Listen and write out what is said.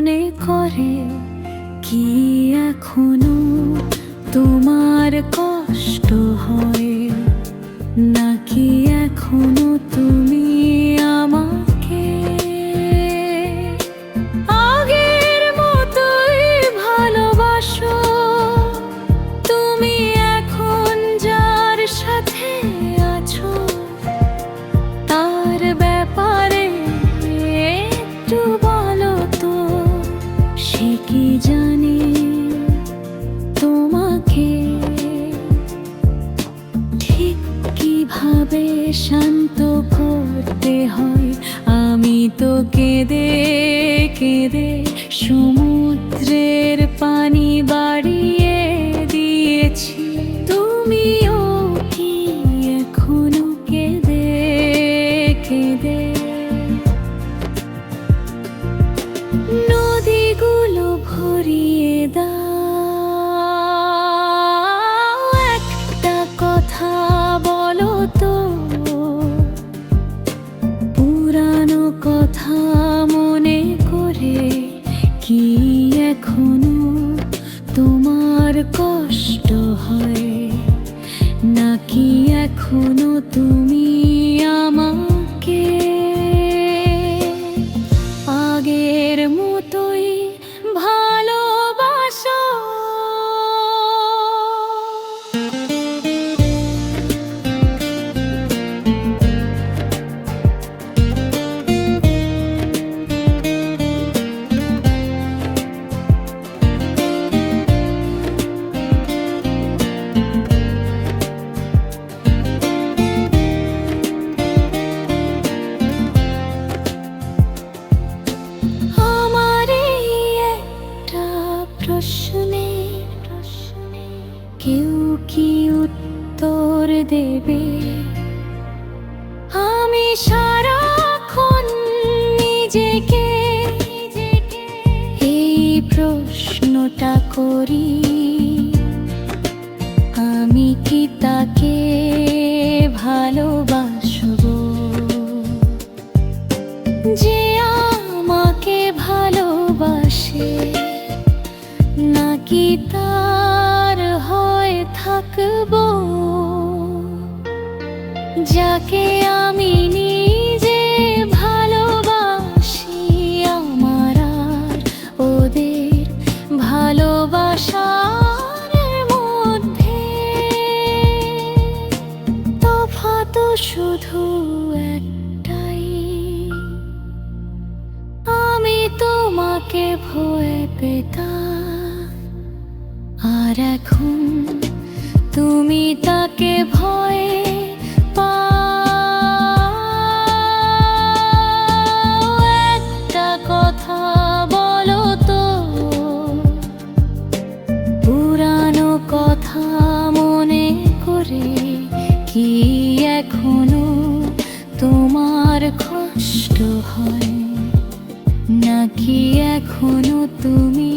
মনে করে কি এখনো তোমার কষ্ট হয়, নাকি এখনো তুমি আমাকে আগের মতোই ভালোবাসো? তুমি এখন যার সাথে আছো তার ব্যাপারে একটু বলো তো, সে কি জানে তোমাকে? ঠিক কিভাবে শান্ত করতে হয় আমি তো কেঁদে কেঁদে সমুদ্রের পানি বাড়িয়ে দিয়েছি। তুমিও কি এখনো কেঁদে কেঁদে নদীগুলো ভরিয়ে দাও? একটা কথা বলো তো, পুরানো কথা মনে করে কি এখনো তোমার কষ্ট হয়, নাকি এখনো তুমি আমাকে আগের মতোই ভালোবাসো? আমার এই একটা প্রশ্নে কেউ কি উত্তর দেবে? আমি সারাক্ষণ নিজেকে এই প্রশ্নটা করি, আমি কি তাকে ভালোবাসবো যে আমাকে ভালোবাসে, নাকি তার হয়ে থাকবো যাকে আমি নিজে ভালোবাসি? আমার আর ওদের ভালোবাসার মধ্যে তফাৎ শুধু একটাই, আমি তোমাকে ভয় পেতাম আর এখন তুমি তাকে ভয় পাও। একটা কথা বলো তো, পুরানো কথা মনে করে কি এখনো তোমার কষ্ট হয়, নাকি এখনো তুমি